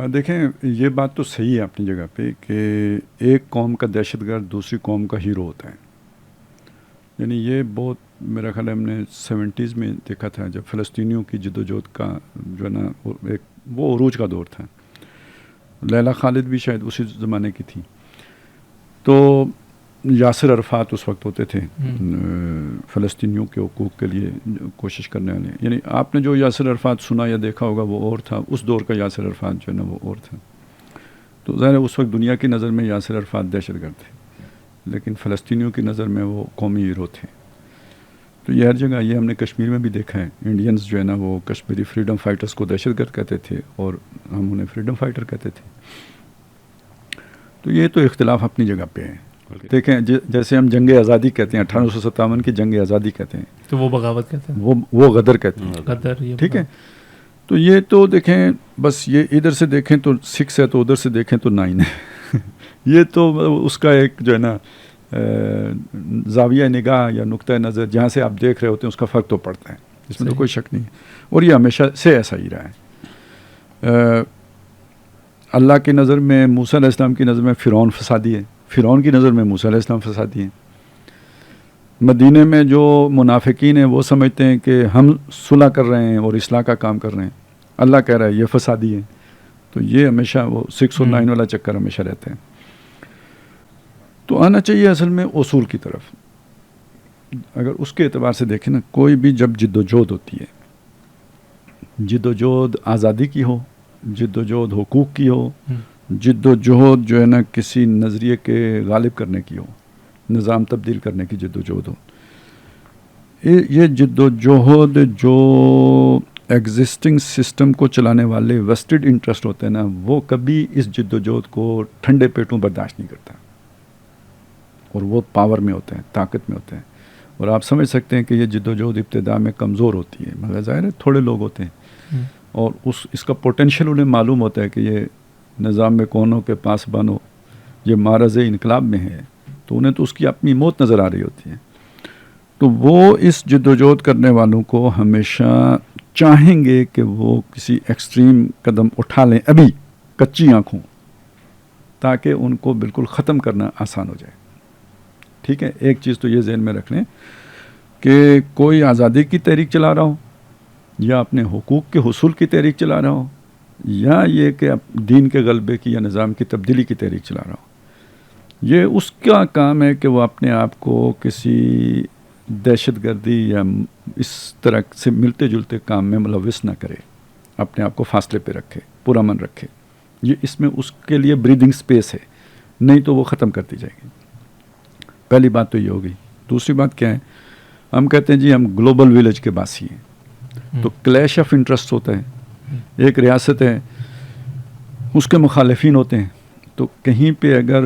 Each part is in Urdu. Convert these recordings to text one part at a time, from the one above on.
دیکھیں یہ بات تو صحیح ہے اپنی جگہ پہ کہ ایک قوم کا دہشت گرد دوسری قوم کا ہیرو ہوتا ہے. یعنی یہ بہت میرا خیال ہے ہم نے 70s میں دیکھا تھا جب فلسطینیوں کی جد و جہد کا جو ہے نا ایک وہ عروج کا دور تھا. لیلا خالد بھی شاید اسی زمانے کی تھی. تو یاسر عرفات اس وقت ہوتے تھے فلسطینیوں کے حقوق کے لیے کوشش کرنے والے. یعنی آپ نے جو یاسر عرفات سنا یا دیکھا ہوگا وہ اور تھا, اس دور کا یاسر عرفات جو ہے نا وہ اور تھا. تو ظاہر ہے اس وقت دنیا کی نظر میں یاسر عرفات دہشت گرد تھے, لیکن فلسطینیوں کی نظر میں وہ قومی ہیرو تھے. تو یہ ہر جگہ, یہ ہم نے کشمیر میں بھی دیکھا ہے, انڈینز جو ہے نا وہ کشمیری فریڈم فائٹرز کو دہشت گرد کہتے تھے اور ہم انہیں فریڈم فائٹر کہتے تھے. تو یہ تو اختلاف اپنی جگہ پہ ہے. دیکھیں جیسے ہم جنگ آزادی کہتے ہیں, 1857 کی جنگ آزادی کہتے ہیں, تو وہ بغاوت کہتے ہیں, وہ غدر کہتے ہیں, غدر. ٹھیک ہے. تو یہ تو دیکھیں بس یہ ادھر سے دیکھیں تو 6 ہے, تو ادھر سے دیکھیں تو 9 ہے. یہ تو اس کا ایک جو ہے نا زاویہ نگاہ یا نقطۂ نظر جہاں سے آپ دیکھ رہے ہوتے ہیں اس کا فرق تو پڑتا ہے, اس میں تو کوئی شک نہیں. اور یہ ہمیشہ سے ایسا ہی رہا ہے. اللہ کی نظر میں, موسیٰ علیہ السلام کی نظر میں فرعون فسادی ہے, فرعون کی نظر میں موسیٰ علیہ السلام فسادی ہیں. مدینے میں جو منافقین ہیں وہ سمجھتے ہیں کہ ہم صلح کر رہے ہیں اور اصلاح کا کام کر رہے ہیں, اللہ کہہ رہا ہے یہ فسادی ہیں. تو یہ ہمیشہ وہ 6 اور 9 والا چکر ہمیشہ رہتا ہے. تو آنا چاہیے اصل میں اصول کی طرف. اگر اس کے اعتبار سے دیکھیں نا, کوئی بھی جب جد و جہد ہوتی ہے, جد و جہد آزادی کی ہو, جد و جہد حقوق کی ہو, جد و جہد جو ہے نا کسی نظریے کے غالب کرنے کی ہو, نظام تبدیل کرنے کی جد و جہد ہو, یہ جد و جہد جو ایگزسٹنگ سسٹم کو چلانے والے ویسٹڈ انٹرسٹ ہوتے ہیں نا, وہ کبھی اس جد و جہد کو ٹھنڈے پیٹوں برداشت نہیں کرتا, اور وہ پاور میں ہوتے ہیں, طاقت میں ہوتے ہیں. اور آپ سمجھ سکتے ہیں کہ یہ جد و جہد ابتدا میں کمزور ہوتی ہے, مگر ظاہر ہے تھوڑے لوگ ہوتے ہیں, اور اس کا پوٹینشیل انہیں معلوم ہوتا ہے کہ یہ نظام میں کونوں کے پاس بانو, یہ معرض انقلاب میں ہے, تو انہیں تو اس کی اپنی موت نظر آ رہی ہوتی ہے. تو وہ اس جد و جہد کرنے والوں کو ہمیشہ چاہیں گے کہ وہ کسی ایکسٹریم قدم اٹھا لیں ابھی کچی آنکھوں, تاکہ ان کو بالکل ختم کرنا آسان ہو جائے. ٹھیک ہے, ایک چیز تو یہ ذہن میں رکھ لیں کہ کوئی آزادی کی تحریک چلا رہا ہو, یا اپنے حقوق کے حصول کی تحریک چلا رہا ہو, یا یہ کہ دین کے غلبے کی یا نظام کی تبدیلی کی تحریک چلا رہا ہو, یہ اس کا کام ہے کہ وہ اپنے آپ کو کسی دہشت گردی یا اس طرح سے ملتے جلتے کام میں ملوث نہ کرے, اپنے آپ کو فاصلے پہ رکھے, پرامن رکھے. یہ اس میں اس کے لیے بریدنگ سپیس ہے, نہیں تو وہ ختم کرتی جائے گی. پہلی بات تو یہ ہوگی. دوسری بات کیا ہے, ہم کہتے ہیں جی ہم گلوبل ویلیج کے باسی ہیں, تو کلیش آف انٹرسٹ ہوتا ہے. ایک ریاست ہے, اس کے مخالفین ہوتے ہیں, تو کہیں پہ اگر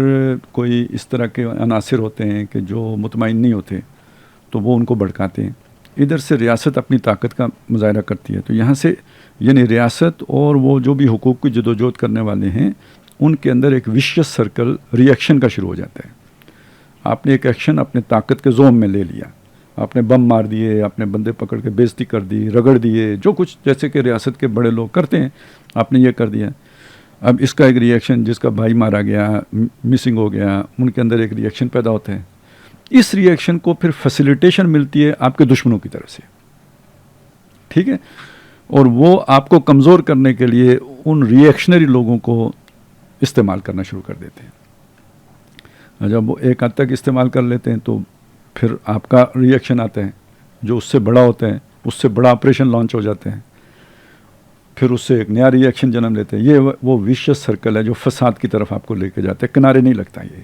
کوئی اس طرح کے عناصر ہوتے ہیں کہ جو مطمئن نہیں ہوتے, تو وہ ان کو بھڑکاتے ہیں. ادھر سے ریاست اپنی طاقت کا مظاہرہ کرتی ہے, تو یہاں سے یعنی ریاست اور وہ جو بھی حقوق کی جد و جہد کرنے والے ہیں, ان کے اندر ایک وشیس سرکل ری ایکشن کا شروع ہو جاتا ہے. آپ نے ایک ایکشن اپنے طاقت کے زوم میں لے لیا, آپ نے بم مار دیے, آپ نے بندے پکڑ کے بےزتی کر دی, رگڑ دیے, جو کچھ جیسے کہ ریاست کے بڑے لوگ کرتے ہیں, آپ نے یہ کر دیا. اب اس کا ایک ری ایکشن, جس کا بھائی مارا گیا, مسنگ ہو گیا, ان کے اندر ایک ری ایکشن پیدا ہوتا ہے. اس ری ایکشن کو پھر فیسیلیٹیشن ملتی ہے آپ کے دشمنوں کی طرف سے. ٹھیک ہے, اور وہ آپ کو کمزور کرنے کے لیے ان ری ایکشنری لوگوں کو استعمال کرنا شروع کر دیتے ہیں. جب وہ ایک حد تک استعمال کر لیتے ہیں تو پھر آپ کا ری ایکشن آتا ہے جو اس سے بڑا ہوتا ہے, اس سے بڑا آپریشن لانچ ہو جاتے ہیں, پھر اس سے ایک نیا ری ایکشن جنم لیتے ہیں. یہ وہ ویشیس سرکل ہے جو فساد کی طرف آپ کو لے کے جاتے ہیں, کنارے نہیں لگتا یہ.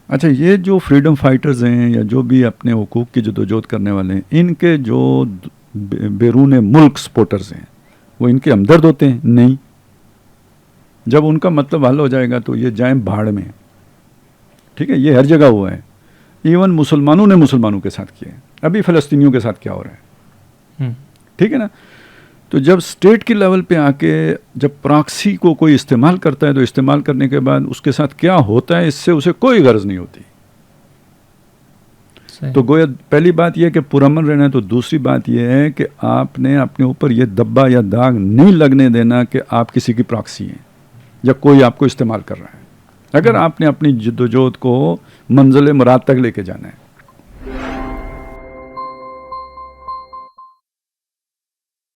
اچھا, یہ جو فریڈم فائٹرز ہیں یا جو بھی اپنے حقوق کی جدوجہد کرنے والے ہیں, ان کے جو بیرون ملک سپورٹرز ہیں وہ ان کے ہمدرد ہوتے ہیں؟ نہیں. جب ان کا مطلب حل ہو جائے گا تو یہ جائیں بھاڑ میں. ٹھیک ہے, یہ ہر جگہ ہوا ہے. ایون مسلمانوں نے مسلمانوں کے ساتھ کیا ہے. ابھی فلسطینیوں کے ساتھ کیا ہو رہا ہے. ٹھیک ہے نا. تو جب اسٹیٹ کی لیول پہ آ کے جب پراکسی کو کوئی استعمال کرتا ہے تو استعمال کرنے کے بعد اس کے ساتھ کیا ہوتا ہے اس سے اسے کوئی غرض نہیں ہوتی. تو گویا پہلی بات یہ ہے کہ پرامن رہنا ہے، تو دوسری بات یہ ہے کہ آپ نے اپنے اوپر یہ دبا یا داغ نہیں لگنے دینا کہ آپ کسی کی پراکسی ہیں یا کوئی آپ کو استعمال کر رہا ہے. اگر آپ نے اپنی جد و جہد کو منزل مراد تک لے کے جانا ہے